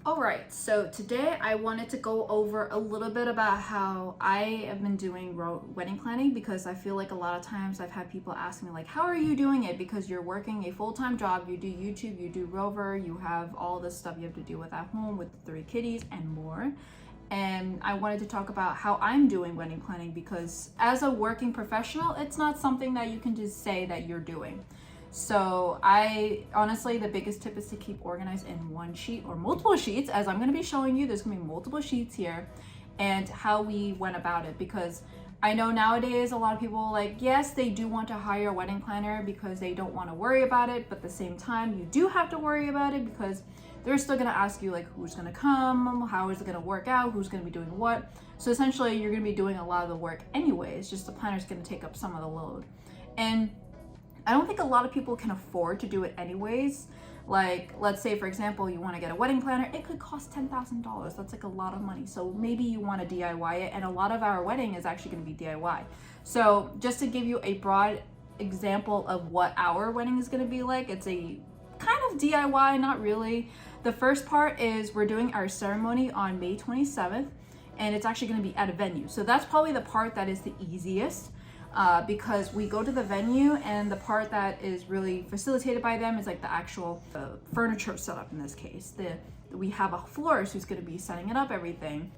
Alright, so today I wanted to go over a little bit about how I have been doing wedding planning, because I feel like a lot of times I've had people ask me like, how are you doing it? Because you're working a full-time job, you do YouTube, you do Rover, you have all this stuff you have to deal with at home with the 3 kitties and more. And I wanted to talk about how I'm doing wedding planning, because as a working professional, it's not something that you can just say that you're doing. So I honestly, the biggest tip is to keep organized in one sheet or multiple sheets, as I'm going to be showing you. There's going to be multiple sheets here, and how we went about it, because I know nowadays a lot of people, like, yes, they do want to hire a wedding planner because they don't want to worry about it, but at the same time you do have to worry about it, because they're still going to ask you like who's going to come, how is it going to work out, who's going to be doing what. So essentially you're going to be doing a lot of the work anyway. It's just the planner's going to take up some of the load. And I don't think a lot of people can afford to do it anyways. Like, let's say for example, you want to get a wedding planner, it could cost $10,000. That's like a lot of money. So maybe you want to DIY it, and a lot of our wedding is actually going to be DIY. So just to give you a broad example of what our wedding is going to be like, it's a kind of DIY, not really. The first part is we're doing our ceremony on May 27th, and it's actually going to be at a venue. So that's probably the part that is the easiest. Because we go to the venue, and the part that is really facilitated by them is like the actual furniture setup. In this case, we have a florist who's going to be setting it up, everything.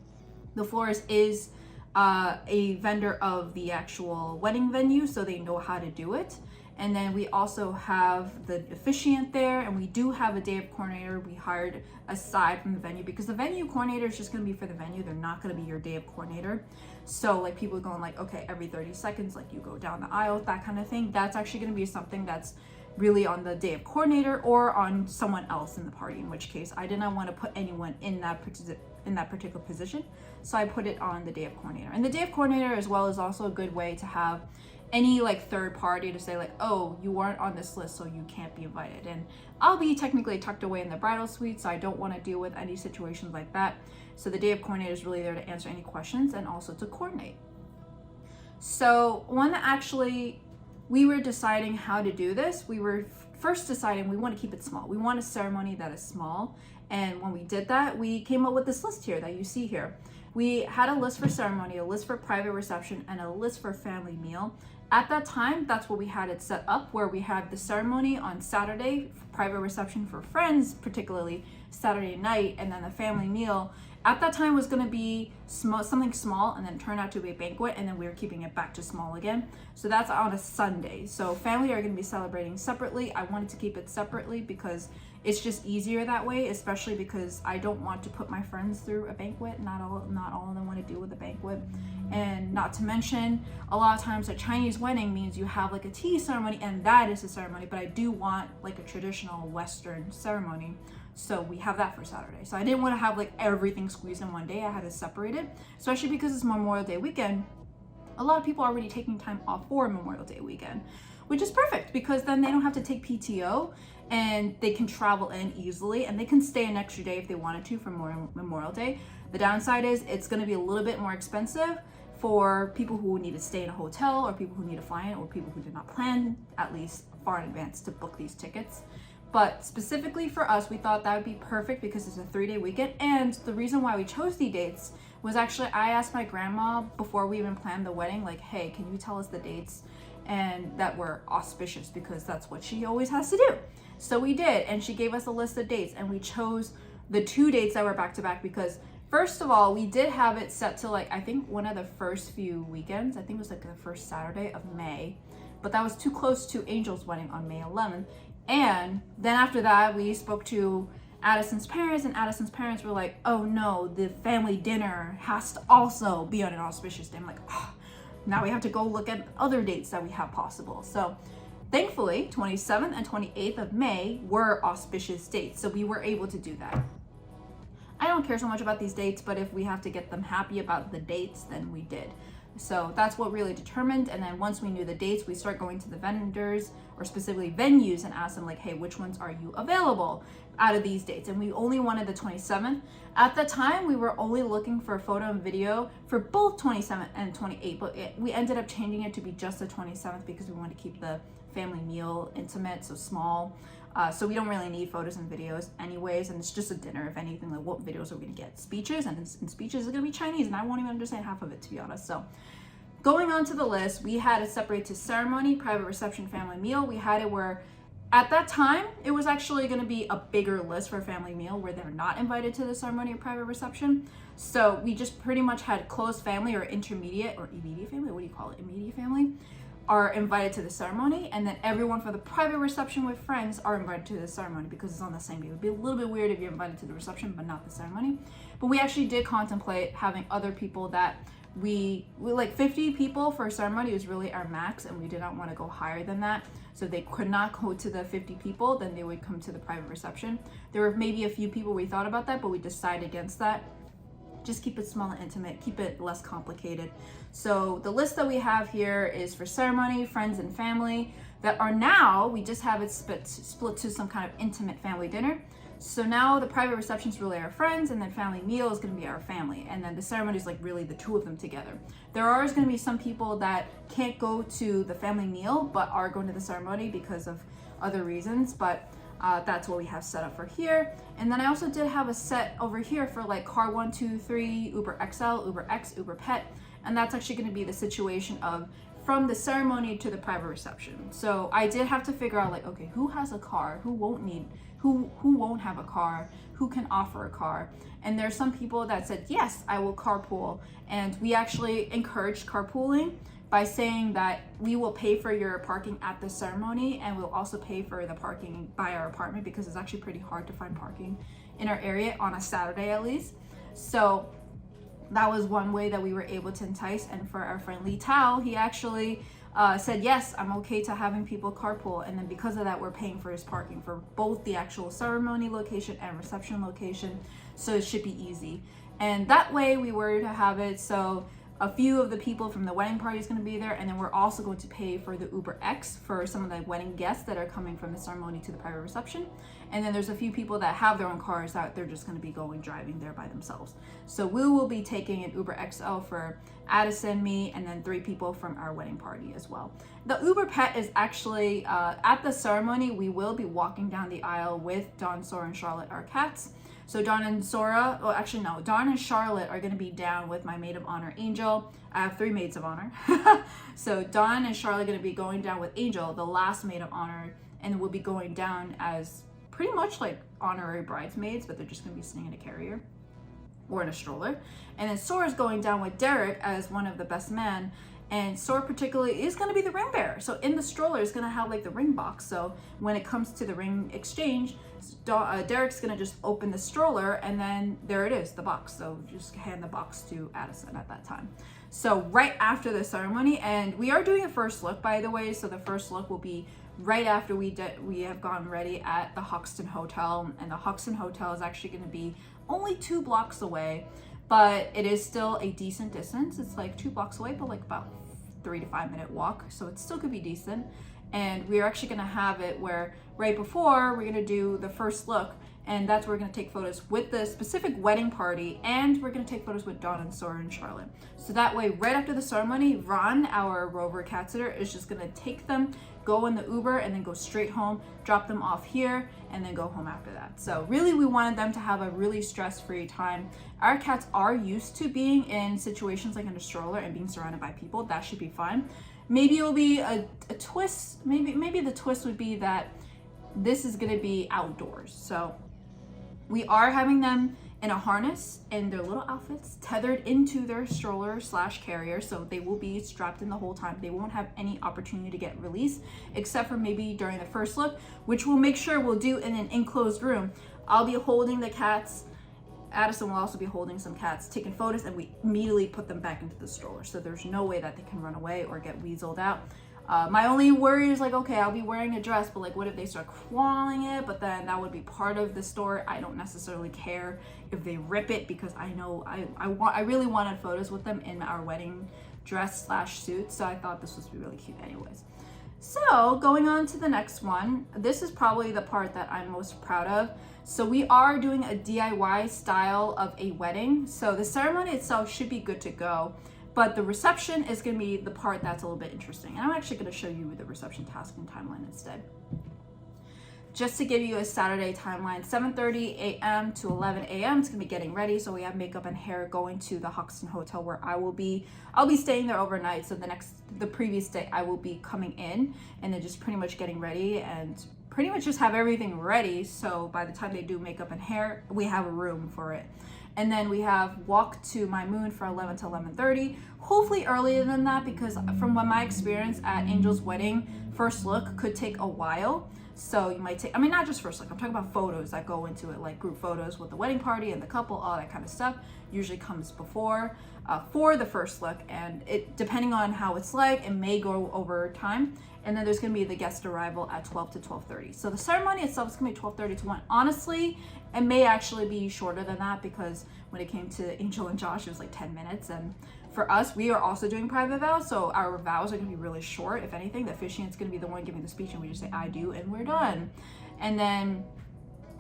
The florist is a vendor of the actual wedding venue, so they know how to do it. And then we also have the officiant there, and we do have a day of coordinator we hired aside from the venue, because the venue coordinator is just going to be for the venue. They're not going to be your day of coordinator. So like people are going like, okay, every 30 seconds, like you go down the aisle, that kind of thing. That's actually going to be something that's really on the day of coordinator or on someone else in the party, in which case I did not want to put anyone in that particular position. So I put it on the day of coordinator. And the day of coordinator as well is also a good way to have any like third party to say like, oh, you weren't on this list, so you can't be invited. And I'll be technically tucked away in the bridal suite, so I don't want to deal with any situations like that. So the day of coordinator is really there to answer any questions and also to coordinate. So when actually we were deciding how to do this, we were first deciding we want to keep it small. We want a ceremony that is small. And when we did that, we came up with this list here that you see here. We had a list for ceremony, a list for private reception, and a list for family meal. At that time, that's what we had it set up, where we had the ceremony on Saturday, private reception for friends, particularly Saturday night, and then the family meal at that time was going to be something small, and then turn out to be a banquet, and then we were keeping it back to small again. So that's on a Sunday. So family are going to be celebrating separately. I wanted to keep it separately because it's just easier that way, especially because I don't want to put my friends through a banquet. Not all of them want to deal with a banquet. And not to mention, a lot of times a Chinese wedding means you have like a tea ceremony, and that is a ceremony, but I do want like a traditional Western ceremony. So we have that for Saturday. So I didn't want to have like everything squeezed in one day. I had to separate it, especially because it's Memorial Day weekend. A lot of people are already taking time off for Memorial Day weekend, which is perfect because then they don't have to take PTO, and they can travel in easily, and they can stay an extra day if they wanted to for Memorial Day. The downside is it's going to be a little bit more expensive for people who need to stay in a hotel, or people who need to fly in, or people who did not plan at least far in advance to book these tickets. But specifically for us, we thought that would be perfect because it's a 3-day weekend. And the reason why we chose the dates was actually, I asked my grandma before we even planned the wedding, like, hey, can you tell us the dates and that were auspicious, because that's what she always has to do. So we did, and she gave us a list of dates, and we chose the 2 dates that were back to back because first of all, we did have it set to like, I think one of the first few weekends, I think it was like the first Saturday of May, but that was too close to Angel's wedding on May 11th. And then after that, we spoke to Addison's parents, and Addison's parents were like, oh no, the family dinner has to also be on an auspicious day. I'm like, oh, now we have to go look at other dates that we have possible. So thankfully, 27th and 28th of May were auspicious dates. So we were able to do that. I don't care so much about these dates, but if we have to get them happy about the dates, then we did. So that's what really determined. And then once we knew the dates, we start going to the vendors, or specifically venues, and ask them like, hey, which ones are you available out of these dates? And we only wanted the 27th. At the time, we were only looking for photo and video for both 27th and 28th, but we ended up changing it to be just the 27th because we wanted to keep the family meal intimate, so small. So we don't really need photos and videos anyways, and it's just a dinner. If anything, like what videos are we gonna get? Speeches, and in speeches it's gonna be Chinese, and I won't even understand half of it, to be honest. So going on to the list, we had it separate to ceremony, private reception, family meal. We had it where at that time it was actually going to be a bigger list for a family meal where they're not invited to the ceremony or private reception. So we just pretty much had close family or intermediate or immediate family, what do you call it, immediate family, are invited to the ceremony, and then everyone for the private reception with friends are invited to the ceremony because it's on the same day. It would be a little bit weird if you're invited to the reception but not the ceremony. But we actually did contemplate having other people that we like 50 people for a ceremony was really our max, and we did not want to go higher than that. So if they could not go to the 50 people, then they would come to the private reception. There were maybe a few people we thought about that, but we decided against that. Just keep it small and intimate, keep it less complicated. So the list that we have here is for ceremony, friends and family that are now, we just have it split to some kind of intimate family dinner. So now the private reception is really our friends, and then family meal is going to be our family, and then the ceremony is like really the two of them together. There are always going to be some people that can't go to the family meal but are going to the ceremony because of other reasons, but that's what we have set up for here. And then I also did have a set over here for like car 1, 2, 3, Uber XL, Uber X, Uber Pet, and that's actually going to be the situation of from the ceremony to the private reception. So I did have to figure out like, okay, who has a car, who won't have a car, who can offer a car. And there's some people that said, yes, I will carpool. And we actually encouraged carpooling by saying that we will pay for your parking at the ceremony, and we'll also pay for the parking by our apartment because it's actually pretty hard to find parking in our area on a Saturday at least. So that was one way that we were able to entice. And for our friend Lee Tao, he actually said, yes, I'm okay to having people carpool. And then because of that, we're paying for his parking for both the actual ceremony location and reception location. So it should be easy. And that way we were to have it so a few of the people from the wedding party is going to be there, and then we're also going to pay for the Uber X for some of the wedding guests that are coming from the ceremony to the private reception. And then there's a few people that have their own cars that they're just going to be driving there by themselves. So we will be taking an Uber XL for Addison, me, and then 3 people from our wedding party as well. The Uber Pet is actually at the ceremony. We will be walking down the aisle with Dawn, Sora, and Charlotte, our cats. So Dawn and Sora, well actually no, Dawn and Charlotte are going to be down with my maid of honor, Angel. I have 3 maids of honor. So Dawn and Charlotte are going to be going down with Angel, the last maid of honor, and we'll be going down as pretty much like honorary bridesmaids, but they're just going to be sitting in a carrier or in a stroller. And then Sora's going down with Derek as one of the best men. And Sora particularly is going to be the ring bearer. So in the stroller is going to have like the ring box. So when it comes to the ring exchange, Derek's going to just open the stroller, and then there it is, the box. So just hand the box to Addison at that time. So right after the ceremony, and we are doing a first look, by the way. So the first look will be right after we have gone ready at the Hoxton Hotel. And the Hoxton Hotel is actually going to be only 2 blocks away. But it is still a decent distance. It's like 2 blocks away, but like about 3 to 5 minute walk. So it still could be decent. And we're actually gonna have it where right before we're gonna do the first look, and that's where we're gonna take photos with the specific wedding party, and we're gonna take photos with Dawn and Sora and Charlotte. So that way, right after the ceremony, Ron, our Rover cat sitter, is just gonna take them, go in the Uber, and then go straight home, drop them off here, and then go home after that. So really, we wanted them to have a really stress-free time. Our cats are used to being in situations like in a stroller and being surrounded by people. That should be fine. Maybe it'll be a twist. Maybe the twist would be that this is gonna be outdoors. So we are having them in a harness in their little outfits, tethered into their stroller / carrier. So they will be strapped in the whole time. They won't have any opportunity to get released, except for maybe during the first look, which we'll make sure we'll do in an enclosed room. I'll be holding the cats. Addison will also be holding some cats, taking photos, and we immediately put them back into the stroller. So there's no way that they can run away or get weaseled out. My only worry is like, okay, I'll be wearing a dress, but like, what if they start crawling it? But then that would be part of the story. I don't necessarily care if they rip it, because I know I really wanted photos with them in our wedding dress / suit. So I thought this would be really cute anyways. So going on to the next one, this is probably the part that I'm most proud of. So we are doing a DIY style of a wedding. So the ceremony itself should be good to go, but the reception is going to be the part that's a little bit interesting. And I'm actually going to show you the reception task and timeline instead. just to give you a Saturday timeline, 7:30 a.m. to 11 a.m. it's gonna be getting ready. So we have makeup and hair going to the Hoxton Hotel where I'll be staying there overnight. So the previous day I will be coming in and then just pretty much getting ready and pretty much just have everything ready. So by the time they do makeup and hair, we have a room for it. And then we have walk to my moon for 11 to 11:30, hopefully earlier than that, because from what my experience at Angel's wedding, first look could take a while. So you might take, I mean, not just first look, I'm talking about photos that go into it, like group photos with the wedding party and the couple, all that kind of stuff usually comes before, for the first look. And it, depending on how it's like, it may go over time. And then there's gonna be the guest arrival at 12 to 12:30. So the ceremony itself is gonna be 12:30 to 1. Honestly, it may actually be shorter than that, because when it came to Angel and Josh, it was like 10 minutes. And for us, we are also doing private vows, so our vows are gonna be really short. If anything, the officiant's gonna be the one giving the speech and we just say, I do, and we're done. And then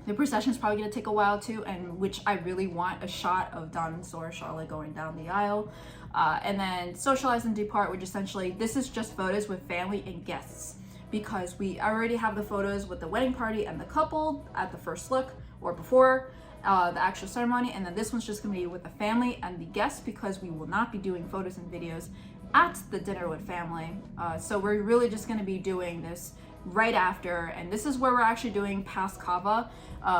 the procession is probably gonna take a while too, and which I really want a shot of Don and Sora Charlotte going down the aisle. And then socialize and depart, which essentially, this is just photos with family and guests, because we already have the photos with the wedding party and the couple at the first look or before the actual ceremony. And then this one's just gonna be with the family and the guests, because we will not be doing photos and videos at the dinner with family. So we're really just gonna be doing this right after. And this is where we're actually doing past kava,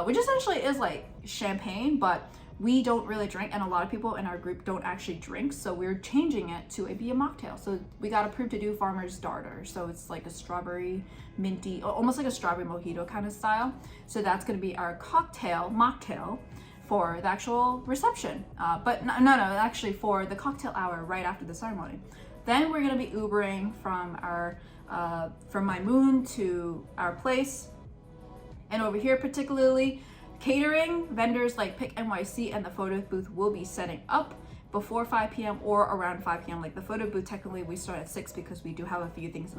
which essentially is like champagne, but we don't really drink, and a lot of people in our group don't actually drink, so we're changing it to be a mocktail. So we got approved to do Farmer's Daughter, so it's like a strawberry minty, almost like a strawberry mojito kind of style. So that's going to be our mocktail for the actual reception, but no, actually for the cocktail hour right after the ceremony. Then we're going to be Ubering from my moon to our place, and over here particularly, catering vendors like Pick NYC and the photo booth will be setting up before 5 p.m. or around 5 p.m. Like the photo booth, technically we start at 6, because we do have a few things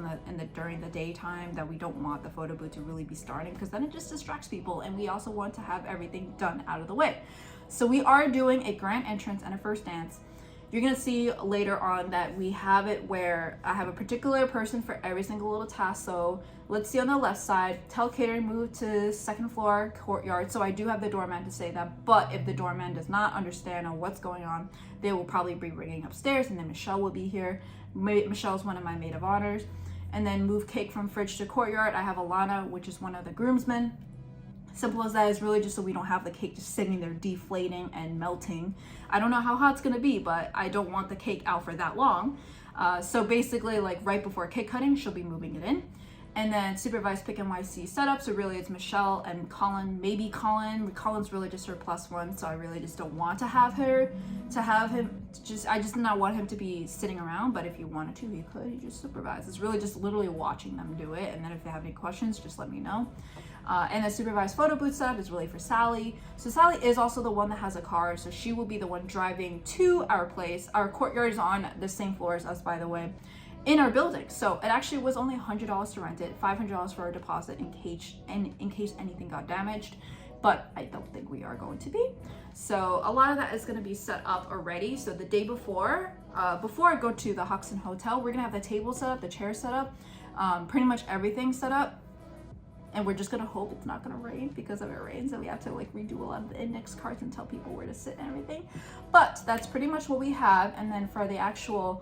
during the daytime that we don't want the photo booth to really be starting, because then it just distracts people, and we also want to have everything done out of the way. So we are doing a grand entrance and a first dance. You're gonna see later on that we have it where I have a particular person for every single little task. So let's see on the left side, tell catering move to second floor courtyard. So I do have the doorman to say that, but if the doorman does not understand on what's going on, they will probably be ringing upstairs, and then Michelle will be here. Michelle's one of my maid of honors. And then move cake from fridge to courtyard. I have Alana, which is one of the groomsmen. Simple as that. Is really just so we don't have the cake just sitting there deflating and melting. I don't know how hot it's gonna be, but I don't want the cake out for that long. So basically, like right before cake cutting, she'll be moving it in. And then supervised Pick NYC setup. So really it's Michelle and Colin, maybe Colin. Colin's really just her +1, so I really just don't want to have him. I just do not want him to be sitting around, but if you wanted to, he could. He just supervise. It's really just literally watching them do it. And then if they have any questions, just let me know. And the supervised photo booth setup is really for Sally. So Sally is also the one that has a car, so she will be the one driving to our place. Our courtyard is on the same floor as us, by the way, in our building. So it actually was only $100 to rent it, $500 for our deposit in case anything got damaged, but I don't think we are going to be. So a lot of that is going to be set up already. So the day before I go to the Hoxton Hotel, we're gonna have the table set up, the chair set up, pretty much everything set up. And we're just gonna hope it's not gonna rain, because if it rains then we have to like redo a lot of the index cards and tell people where to sit and everything. But that's pretty much what we have. And then for the actual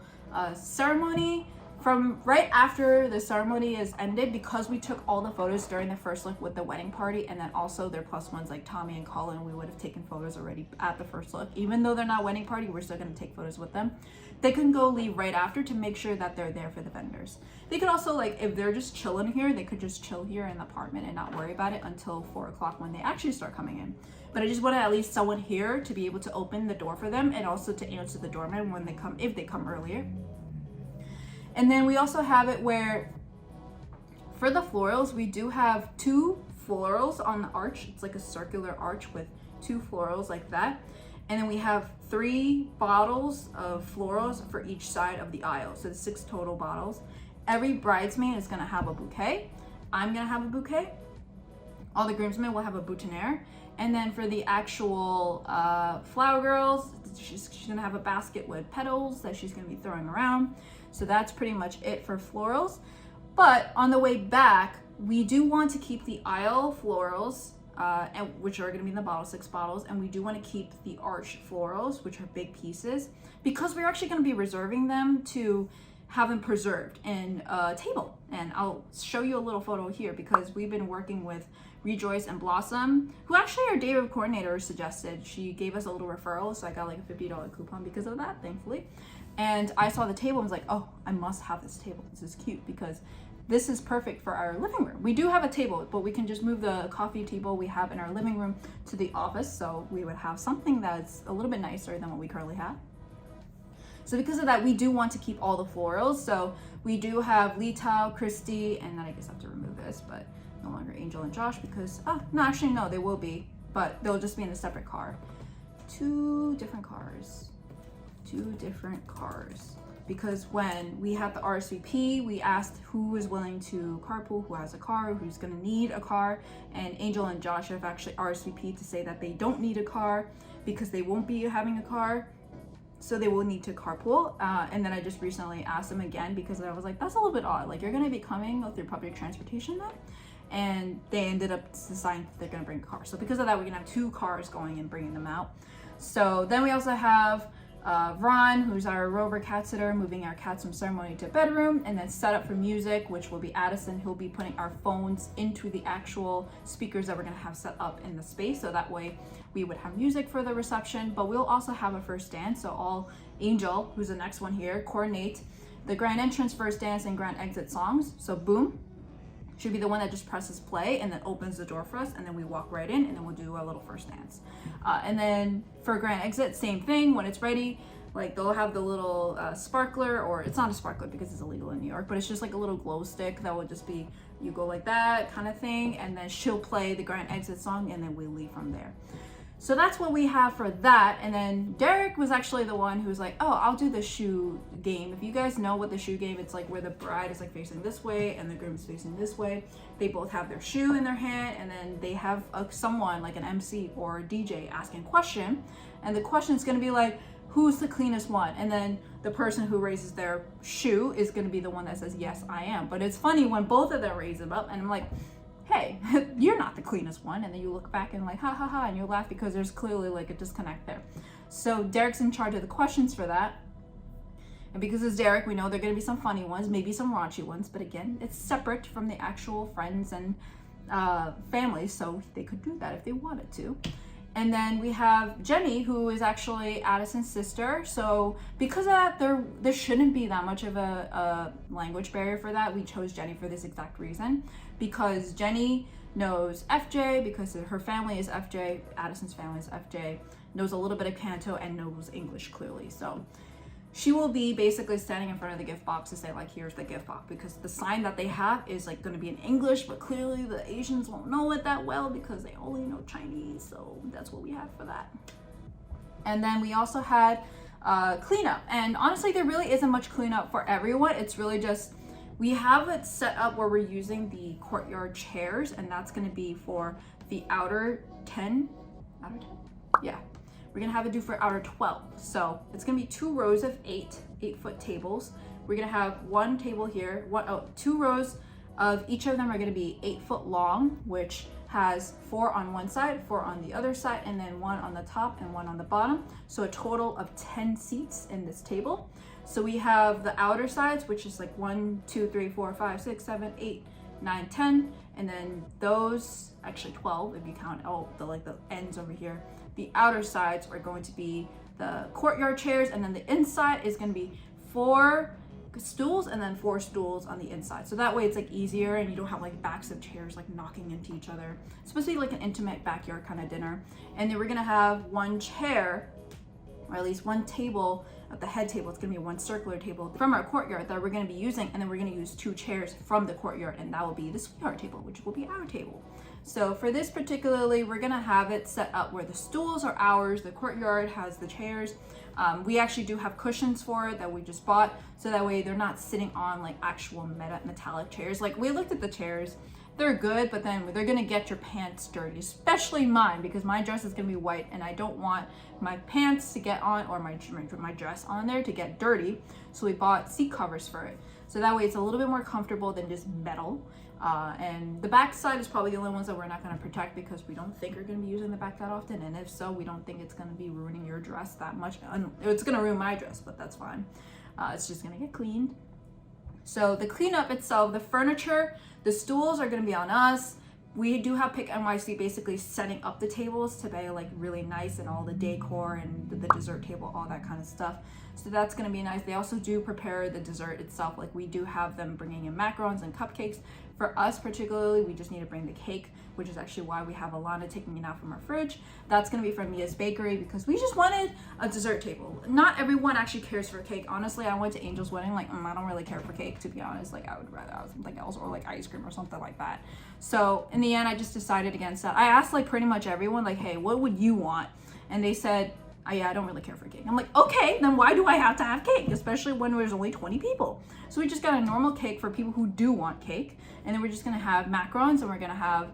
ceremony, from right after the ceremony is ended, because we took all the photos during the first look with the wedding party, and then also their +1s like Tommy and Colin, we would have taken photos already at the first look. Even though they're not wedding party, we're still gonna take photos with them. They can go leave right after to make sure that they're there for the vendors. They could also, like, if they're just chilling here, they could just chill here in the apartment and not worry about it until 4 o'clock when they actually start coming in. But I just wanted at least someone here to be able to open the door for them, and also to answer the doorman when they come, if they come earlier. And then we also have it where for the florals, we do have 2 florals on the arch. It's like a circular arch with 2 florals like that. And then we have 3 bottles of florals for each side of the aisle. So 6 total bottles. Every bridesmaid is gonna have a bouquet. I'm gonna have a bouquet. All the groomsmen will have a boutonniere. And then for the actual flower girls, she's gonna have a basket with petals that she's gonna be throwing around. So that's pretty much it for florals. But on the way back, We do want to keep the aisle florals, which are going to be in the bottle, 6 bottles, and we do want to keep the arch florals, which are big pieces, because we're actually going to be reserving them to have them preserved in a table. And I'll show you a little photo here because we've been working with Rejoice and Blossom, who actually our day of coordinator suggested. She gave us a little referral, so I got like a $50 coupon because of that, thankfully. And I saw the table and was like, oh, I must have this table. This is cute because this is perfect for our living room. We do have a table, but we can just move the coffee table we have in our living room to the office, so we would have something that's a little bit nicer than what we currently have. So because of that, we do want to keep all the florals. So we do have Litao, Christy, and then I guess I have to remove this, but no longer Angel and Josh because, no, actually no, they will be, but they'll just be in a separate car. Two different cars. Because when we had the RSVP, we asked who is willing to carpool, who has a car, who's gonna need a car, and Angel and Josh have actually RSVP'd to say that they don't need a car because they won't be having a car, so they will need to carpool. And then I just recently asked them again because I was like, that's a little bit odd. Like, you're gonna be coming through public transportation then? And they ended up deciding that they're gonna bring a car. So because of that, we're gonna have 2 cars going and bringing them out. So then we also have Ron, who's our rover cat sitter, moving our cats from ceremony to bedroom, and then set up for music, which will be Addison. He'll be putting our phones into the actual speakers that we're gonna have set up in the space, so that way we would have music for the reception. But we'll also have a first dance, so all Angel, who's the next one here, coordinate the grand entrance, first dance, and grand exit songs. So boom, should be the one that just presses play and then opens the door for us, and then we walk right in, and then we'll do a little first dance. And then for grand exit, same thing. When it's ready, like they'll have the little sparkler, or it's not a sparkler because it's illegal in New York, but it's just like a little glow stick that would just be, you go like that kind of thing, and then she'll play the grand exit song, and then we leave from there. So that's what we have for that. And then Derek was actually the one who was like, oh, I'll do the shoe game. If you guys know what the shoe game, it's like where the bride is like facing this way and the groom is facing this way. They both have their shoe in their hand, and then they have someone like an MC or a DJ asking a question. And the question is going to be like, who's the cleanest one? And then the person who raises their shoe is going to be the one that says, yes, I am. But it's funny when both of them raise them up, and I'm like, hey, you're not the cleanest one. And then you look back and like, ha ha ha, and you laugh because there's clearly like a disconnect there. So Derek's in charge of the questions for that. And because it's Derek, we know there are gonna be some funny ones, maybe some raunchy ones, but again, it's separate from the actual friends and family, so they could do that if they wanted to. And then we have Jenny, who is actually Addison's sister. So because of that, there shouldn't be that much of a language barrier for that. We chose Jenny for this exact reason, because Jenny knows FJ, because her family is FJ, Addison's family is FJ, knows a little bit of Canto, and knows English clearly. So she will be basically standing in front of the gift box to say like, here's the gift box, because the sign that they have is like going to be in English, but clearly the Asians won't know it that well because they only know Chinese. So that's what we have for that. And then we also had cleanup, and honestly there really isn't much cleanup for everyone. It's really just, we have it set up where we're using the courtyard chairs, and that's going to be for the outer 10, yeah, we're gonna have it do for outer 12. So it's gonna be 2 rows of 8-foot tables. We're gonna have one table here, 2 rows of each of them are gonna be 8 foot long, which has 4 on one side, 4 on the other side, and then 1 on the top and 1 on the bottom. So a total of 10 seats in this table. So we have the outer sides, which is like 1, 2, 3, 4, 5, 6, 7, 8, 9, 10, and then those, actually 12 if you count the ends over here. The outer sides are going to be the courtyard chairs, and then the inside is going to be 4 stools and then 4 stools on the inside. So that way it's like easier, and you don't have like backs of chairs like knocking into each other. It's supposed to be like an intimate backyard kind of dinner. And then we're going to have 1 chair, or at least 1 table at the head table. It's going to be 1 circular table from our courtyard that we're going to be using, and then we're going to use 2 chairs from the courtyard, and that will be the sweetheart table, which will be our table. So for this particularly, we're gonna have it set up where the stools are ours, the courtyard has the chairs. We actually do have cushions for it that we just bought, so that way they're not sitting on like actual metallic chairs. Like, we looked at the chairs, they're good, but then they're gonna get your pants dirty, especially mine, because my dress is gonna be white, and I don't want my pants to get on, or my dress on there to get dirty. So we bought seat covers for it. So that way it's a little bit more comfortable than just metal. And the back side is probably the only ones that we're not going to protect because we don't think we're going to be using the back that often. And if so, we don't think it's going to be ruining your dress that much. It's going to ruin my dress, but that's fine. It's just going to get cleaned. So the cleanup itself, the furniture, the stools are going to be on us. We do have Pick NYC basically setting up the tables to be like really nice, and all the decor and the dessert table, all that kind of stuff. So that's going to be nice. They also do prepare the dessert itself. Like we do have them bringing in macarons and cupcakes. For us particularly, we just need to bring the cake, which is actually why we have Alana taking it out from our fridge. That's going to be from Mia's Bakery because we just wanted a dessert table. Not everyone actually cares for cake. Honestly, I went to Angel's wedding, like, I don't really care for cake, to be honest. Like, I would rather have something else, or like ice cream or something like that. So in the end, I just decided against that. I asked like pretty much everyone, like, hey, what would you want? And they said, oh, yeah, I don't really care for cake. I'm like, okay, then why do I have to have cake? Especially when there's only 20 people. So we just got a normal cake for people who do want cake. And then we're just gonna have macarons, and we're gonna have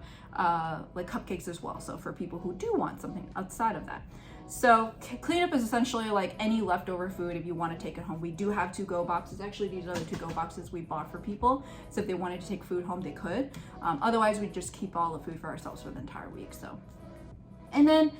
like cupcakes as well. So for people who do want something outside of that. So cleanup is essentially like any leftover food if you want to take it home. We do have to-go boxes. Actually, these are the to-go boxes we bought for people. So if they wanted to take food home, they could. Otherwise, we just keep all the food for ourselves for the entire week. So, and then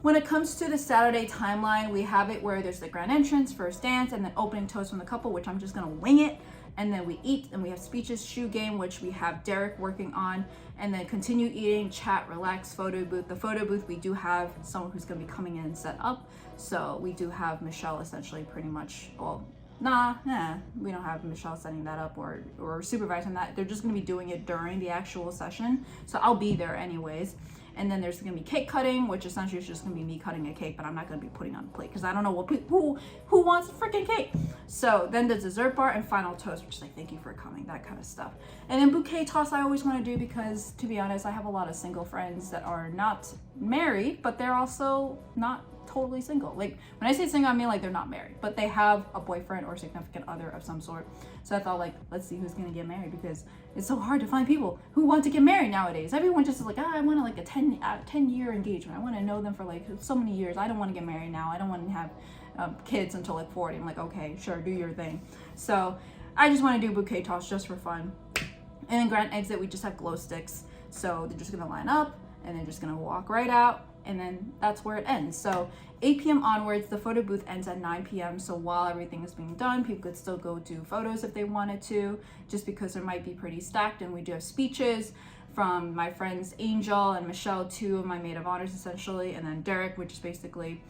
when it comes to the Saturday timeline, we have it where there's the grand entrance, first dance, and then opening toast from the couple, which I'm just gonna wing it. And then we eat, and we have speeches, shoe game, which we have Derek working on, and then continue eating, chat, relax, photo booth. The photo booth, we do have someone who's gonna be coming in and set up. So we do have Michelle essentially pretty much, well, we don't have Michelle setting that up or supervising that. They're just gonna be doing it during the actual session. So I'll be there anyways. And then there's gonna be cake cutting, which essentially is just gonna be me cutting a cake, but I'm not gonna be putting on a plate because I don't know who wants a freaking cake. So then the dessert bar and final toast, which is like, thank you for coming, that kind of stuff. And then bouquet toss I always wanna do because, to be honest, I have a lot of single friends that are not married, but they're also not totally single. Like when I say single, I mean like they're not married, but they have a boyfriend or significant other of some sort. So I thought, like, let's see who's gonna get married because it's so hard to find people who want to get married nowadays. Everyone just is like, I want like a 10-year engagement. I want to know them for like so many years. I don't want to get married now. I don't want to have kids until like 40. I'm like, okay, sure, do your thing. So I just want to do bouquet toss just for fun. And then grand exit, we just have glow sticks. So they're just gonna line up and they're just gonna walk right out, and then that's where it ends. So 8 p.m. onwards, the photo booth ends at 9 p.m. So while everything is being done, people could still go do photos if they wanted to, just because it might be pretty stacked. And we do have speeches from my friends Angel and Michelle, 2 of my maid of honors essentially, and then Derek, which is basically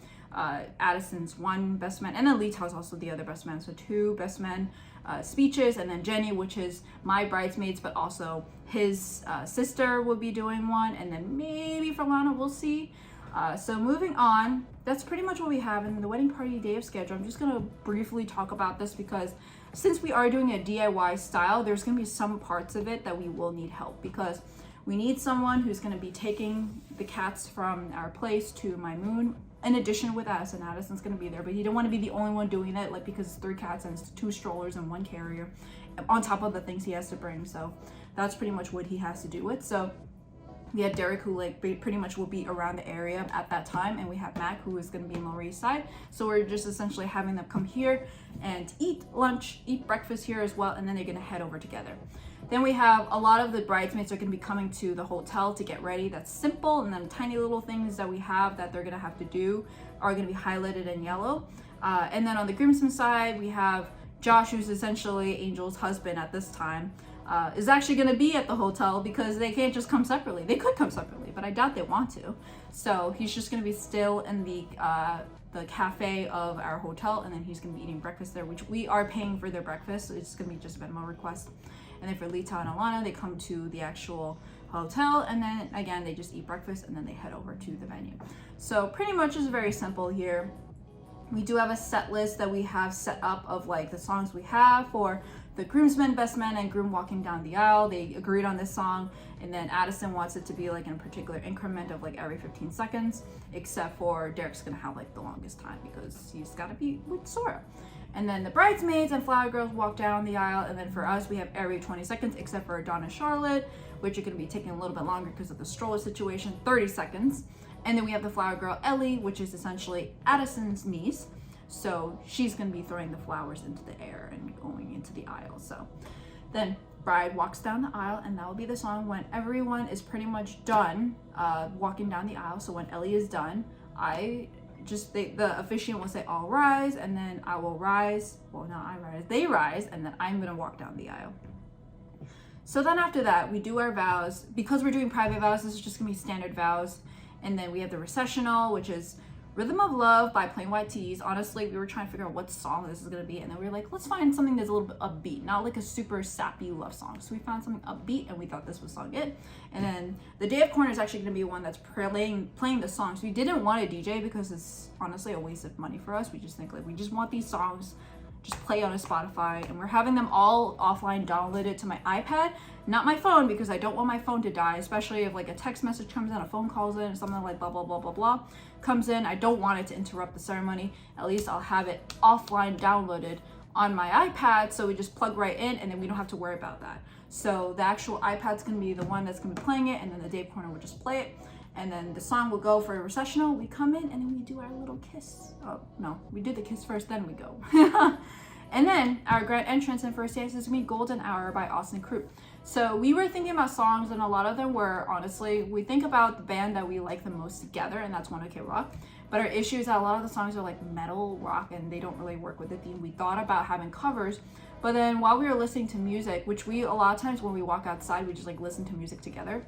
Addison's one best man, and then Lee is also the other best man. So 2 best men speeches, and then Jenny, which is my bridesmaids, but also his sister will be doing one, and then maybe for Lana, we'll see. So moving on, that's pretty much what we have in the wedding party day of schedule. I'm just gonna briefly talk about this because since we are doing a DIY style, there's gonna be some parts of it that we will need help, because we need someone who's gonna be taking the cats from our place to my moon, in addition with Addison. Addison's gonna be there, but he don't want to be the only one doing it, like, because it's 3 cats and it's 2 strollers and 1 carrier on top of the things he has to bring. So that's pretty much what he has to do it. So we have Derek, who like pretty much will be around the area at that time, and we have Mac, who is going to be in Lower East Side. So we're just essentially having them come here and eat lunch, eat breakfast here as well, and then they're going to head over together. Then we have a lot of the bridesmaids are going to be coming to the hotel to get ready. That's simple, and then tiny little things that we have that they're going to have to do are going to be highlighted in yellow. And then on the groomsmen side, we have Josh, who's essentially Angel's husband at this time. Is actually going to be at the hotel because they can't just come separately. They could come separately, but I doubt they want to. So he's just going to be still in the cafe of our hotel, and then he's going to be eating breakfast there, which we are paying for their breakfast. So it's going to be just a Venmo request. And then for Lita and Alana, they come to the actual hotel, and then again, they just eat breakfast, and then they head over to the venue. So pretty much it's very simple here. We do have a set list that we have set up of like the songs we have for the groomsmen, best man, and groom walking down the aisle. They agreed on this song, and then Addison wants it to be like in a particular increment of like every 15 seconds, except for Derek's gonna have like the longest time because he's gotta be with Sora. And then the bridesmaids and flower girls walk down the aisle, and then for us, we have every 20 seconds, except for Donna Charlotte, which are gonna be taking a little bit longer because of the stroller situation, 30 seconds. And then we have the flower girl, Ellie, which is essentially Addison's niece. So she's gonna be throwing the flowers into the air and going into the aisle. So then bride walks down the aisle, and that will be the song when everyone is pretty much done walking down the aisle. So when Ellie is done, the officiant will say, "All rise," and then I will rise. Well, not I rise, they rise, and then I'm gonna walk down the aisle. So then after that, we do our vows. Because we're doing private vows, this is just gonna be standard vows. And then we have the recessional, which is Rhythm of Love by Plain White T's. Honestly, we were trying to figure out what song this is gonna be, and then we were like, let's find something that's a little bit upbeat, not like a super sappy love song. So we found something upbeat, and we thought this was song it. And then the Day of Corn is actually gonna be one that's playing the songs. We didn't want a DJ because it's honestly a waste of money for us. We just think like we just want these songs just play on a Spotify, and we're having them all offline downloaded to my iPad, not my phone, because I don't want my phone to die, especially if like a text message comes in, a phone calls in, something like blah blah blah blah blah comes in. I don't want it to interrupt the ceremony. At least I'll have it offline downloaded on my iPad, so we just plug right in, and then we don't have to worry about that. So the actual iPad's gonna be the one that's gonna be playing it, and then the Day Corner will just play it, and then the song will go for a recessional. We come in, and then we do our little kiss. Oh no, we did the kiss first, then we go. And then our grand entrance and first dance is gonna be Golden Hour by Austin Crew. So we were thinking about songs, and a lot of them were, honestly, we think about the band that we like the most together, and that's One OK Rock. But our issue is that a lot of the songs are like metal rock, and they don't really work with the theme. We thought about having covers, but then while we were listening to music, which we, a lot of times when we walk outside, we just like listen to music together,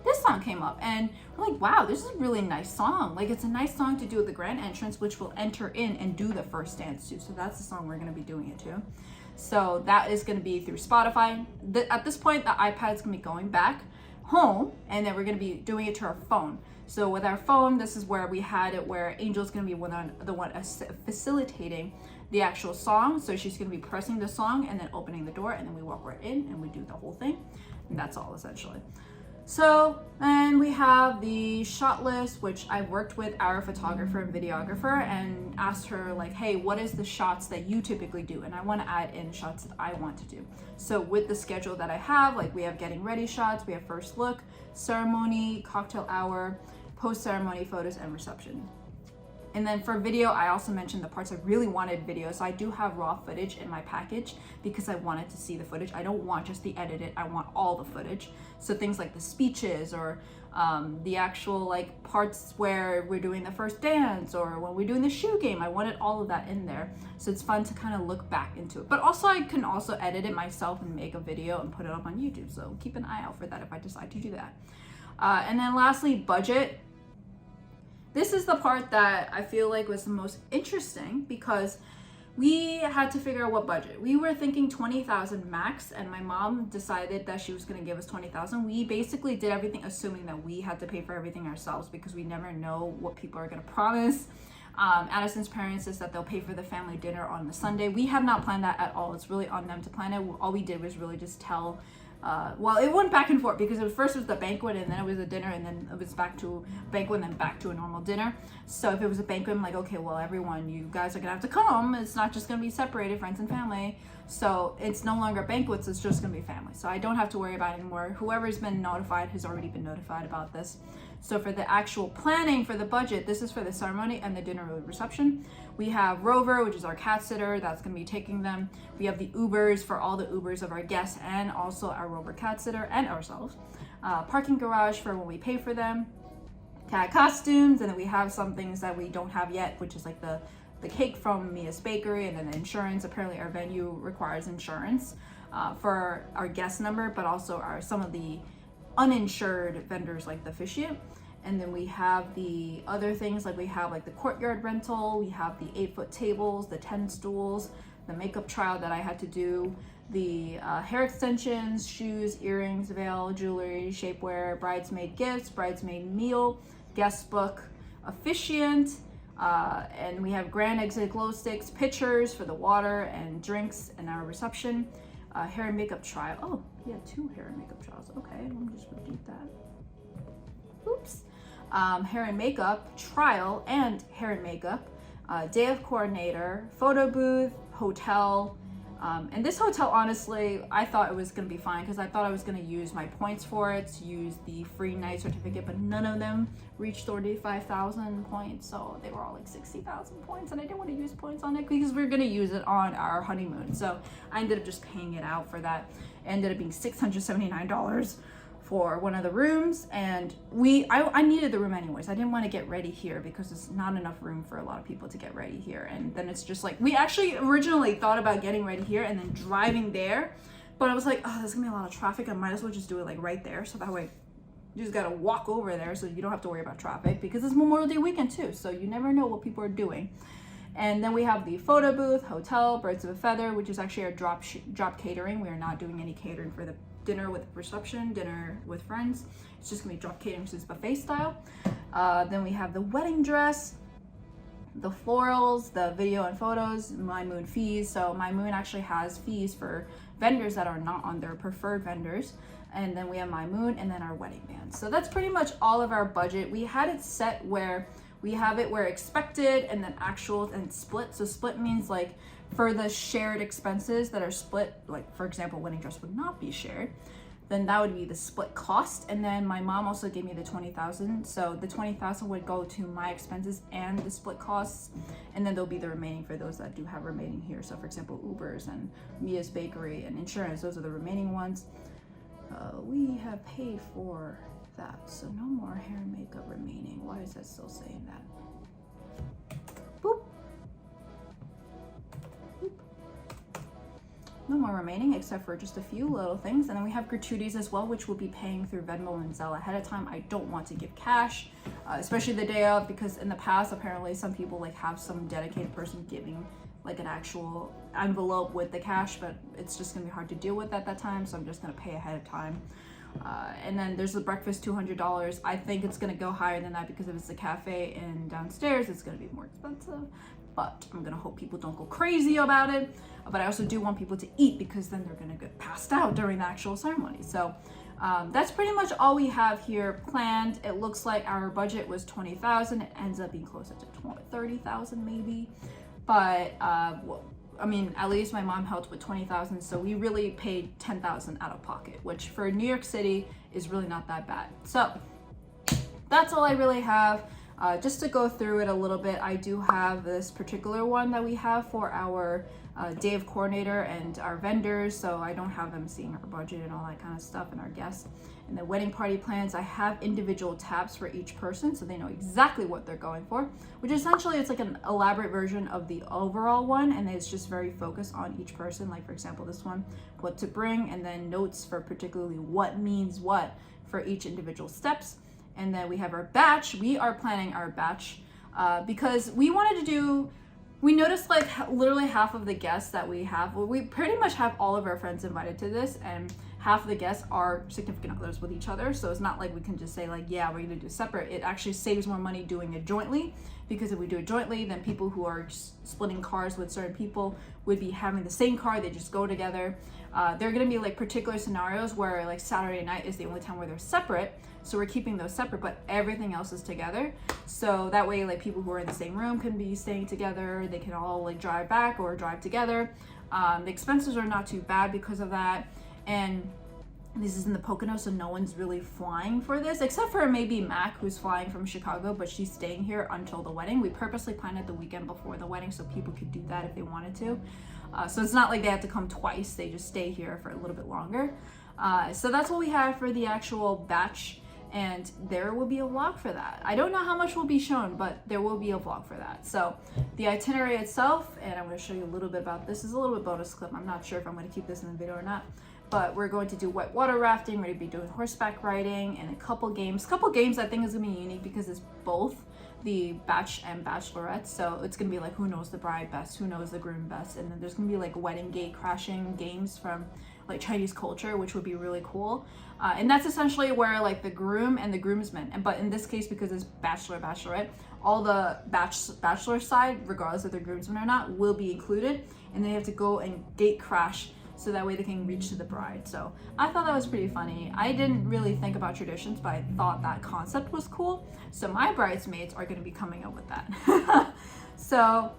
this song came up, and we're like, wow, this is a really nice song. Like, it's a nice song to do at the grand entrance, which will enter in and do the first dance too. So that's the song we're gonna be doing it to. So that is gonna be through Spotify. At this point, the iPad's gonna be going back home, and then we're gonna be doing it to our phone. So with our phone, this is where we had it, where Angel's gonna be the one facilitating the actual song. So she's gonna be pressing the song and then opening the door, and then we walk right in and we do the whole thing. And that's all essentially. So, and we have the shot list, which I worked with our photographer and videographer and asked her like, hey, what is the shots that you typically do? And I want to add in shots that I want to do. So with the schedule that I have, like we have getting ready shots, we have first look, ceremony, cocktail hour, post-ceremony photos, and reception. And then for video, I also mentioned the parts I really wanted video. So I do have raw footage in my package because I wanted to see the footage. I don't want just the edited, I want all the footage. So things like the speeches or the actual like parts where we're doing the first dance or when we're doing the shoe game, I wanted all of that in there. So it's fun to kind of look back into it. But also I can also edit it myself and make a video and put it up on YouTube. So keep an eye out for that if I decide to do that. And then lastly, budget. This is the part that I feel like was the most interesting because we had to figure out what budget. We were thinking 20,000 max, and my mom decided that she was gonna give us 20,000. We basically did everything assuming that we had to pay for everything ourselves because we never know what people are gonna promise. Addison's parents says that they'll pay for the family dinner on the Sunday. We have not planned that at all. It's really on them to plan it. All we did was really just tell well, it went back and forth because at first it was the banquet and then it was a dinner and then it was back to banquet and then back to a normal dinner. So if it was a banquet, I'm like, okay, well, everyone, you guys are gonna have to come. It's not just gonna be separated, friends and family. So it's no longer banquets, it's just gonna be family. So I don't have to worry about it anymore. Whoever's been notified has already been notified about this. So for the actual planning for the budget, this is for the ceremony and the dinner reception. We have Rover, which is our cat sitter, that's gonna be taking them. We have the Ubers for all the Ubers of our guests and also our Rover cat sitter and ourselves. Parking garage for when we pay for them. Cat costumes, and then we have some things that we don't have yet, which is like the cake from Mia's Bakery, and then the insurance. Apparently our venue requires insurance for our guest number, but also some of the uninsured vendors like the officiant. And then we have the other things, like we have like the Courtyard rental, we have the 8-foot tables, the 10 stools, the makeup trial that I had to do, the hair extensions, shoes, earrings, veil, jewelry, shapewear, bridesmaid gifts, bridesmaid meal, guest book, officiant, and we have grand exit glow sticks, pitchers for the water and drinks, and our reception, hair and makeup trial. Oh, yeah, 2 hair and makeup trials. Okay, let me just repeat that. Oops. Hair and makeup trial and hair and makeup, day of coordinator, photo booth, hotel, And this hotel, honestly, I thought it was going to be fine because I thought I was going to use my points for it, to use the free night certificate, but none of them reached 35,000 points. So they were all like 60,000 points, and I didn't want to use points on it because we were going to use it on our honeymoon. So I ended up just paying it out for that. It ended up being $679 for one of the rooms, and I needed the room anyways. I didn't want to get ready here because there's not enough room for a lot of people to get ready here, and then it's just like, we actually originally thought about getting ready here and then driving there, but I was like, oh, there's gonna be a lot of traffic, I might as well just do it like right there, so that way you just gotta walk over there so you don't have to worry about traffic, because it's Memorial Day weekend too, so you never know what people are doing. And then we have the photo booth, hotel, birds of a feather, which is actually our drop catering. We are not doing any catering for the dinner with reception, dinner with friends. It's just gonna be drop catering, so it's buffet style. Then we have the wedding dress, the florals, the video and photos, My Moon fees. So My Moon actually has fees for vendors that are not on their preferred vendors. And then we have My Moon and then our wedding band. So that's pretty much all of our budget. We had it set where we have it where expected and then actual and split. So split means like for the shared expenses that are split, like for example, wedding dress would not be shared, then that would be the split cost. And then my mom also gave me the 20,000. So the 20,000 would go to my expenses and the split costs. And then there'll be the remaining for those that do have remaining here. So for example, Ubers and Mia's Bakery and insurance, those are the remaining ones. We have paid for that, so no more hair and makeup remaining. Why is that still saying that? Boop. Boop. No more remaining except for just a few little things. And then we have gratuities as well, which we'll be paying through Venmo and Zelle ahead of time. I don't want to give cash, especially the day of, because in the past apparently some people like have some dedicated person giving like an actual envelope with the cash, but it's just gonna be hard to deal with at that time, so I'm just gonna pay ahead of time. And then there's the breakfast, $200. I think it's gonna go higher than that because if it's the cafe and downstairs, it's gonna be more expensive, but I'm gonna hope people don't go crazy about it. But I also do want people to eat because then they're gonna get passed out during the actual ceremony. So that's pretty much all we have here planned. It looks like our budget was 20,000. It ends up being closer to 30,000 maybe. But I mean, at least my mom helped with 20,000, so we really paid 10,000 out of pocket, which for New York City is really not that bad. So that's all I really have. Just to go through it a little bit, I do have this particular one that we have for our day of coordinator and our vendors, so I don't have them seeing our budget and all that kind of stuff and our guests. And the wedding party plans, I have individual tabs for each person so they know exactly what they're going for, which essentially it's like an elaborate version of the overall one, and it's just very focused on each person. Like for example, this one, what to bring, and then notes for particularly what means what for each individual steps. And then we have our batch. We are planning our batch because we wanted to do, we noticed like literally half of the guests that we have, well, we pretty much have all of our friends invited to this, and half of the guests are significant others with each other. So it's not like we can just say like, yeah, we're gonna do separate. It actually saves more money doing it jointly, because if we do it jointly, then people who are splitting cars with certain people would be having the same car, they just go together. There are gonna be like particular scenarios where like Saturday night is the only time where they're separate. So we're keeping those separate, but everything else is together. So that way, like people who are in the same room can be staying together. They can all like drive back or drive together. The expenses are not too bad because of that. And this is in the Pocono, so no one's really flying for this, except for maybe Mac, who's flying from Chicago, but she's staying here until the wedding. We purposely planned it the weekend before the wedding so people could do that if they wanted to. So it's not like they have to come twice, they just stay here for a little bit longer. So that's what we have for the actual batch, and there will be a vlog for that. I don't know how much will be shown, but there will be a vlog for that. So the itinerary itself, and I'm gonna show you a little bit about this. This is a little bit bonus clip. I'm not sure if I'm gonna keep this in the video or not, but we're going to do whitewater rafting, we're gonna be doing horseback riding, and a couple games. Couple games I think is gonna be unique because it's both the batch and bachelorette. So it's gonna be like who knows the bride best, who knows the groom best, and then there's gonna be like wedding gate crashing games from like Chinese culture, which would be really cool. And that's essentially where like the groom and the groomsmen, but in this case, because it's bachelor, bachelorette, all the bachelor side, regardless if they're groomsmen or not, will be included, and they have to go and gate crash so that way they can reach to the bride. So I thought that was pretty funny. I didn't really think about traditions, but I thought that concept was cool. So my bridesmaids are gonna be coming up with that. So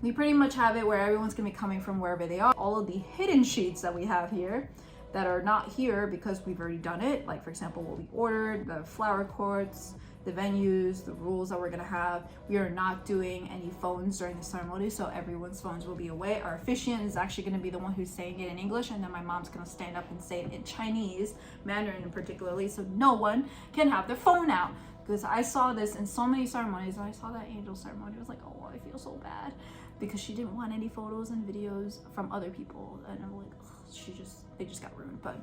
we pretty much have it where everyone's gonna be coming from wherever they are. All of the hidden sheets that we have here that are not here because we've already done it, like for example what we ordered, the flower courts, the venues, the rules that we're gonna have. We are not doing any phones during the ceremony, so everyone's phones will be away. Our officiant is actually gonna be the one who's saying it in English, and then my mom's gonna stand up and say it in Chinese, Mandarin in particularly, so no one can have their phone out. Because I saw this in so many ceremonies, and I saw that angel ceremony, I was like, oh, I feel so bad. Because she didn't want any photos and videos from other people, and I'm like, they just got ruined. But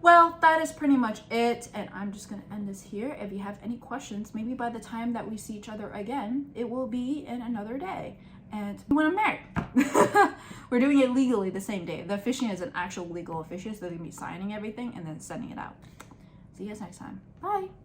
well, that is pretty much it, and I'm just gonna end this here. If you have any questions, maybe by the time that we see each other again, it will be in another day. And when I'm married, we're doing it legally the same day. The officiant is an actual legal officiant, so they're gonna be signing everything and then sending it out. See you guys next time. Bye.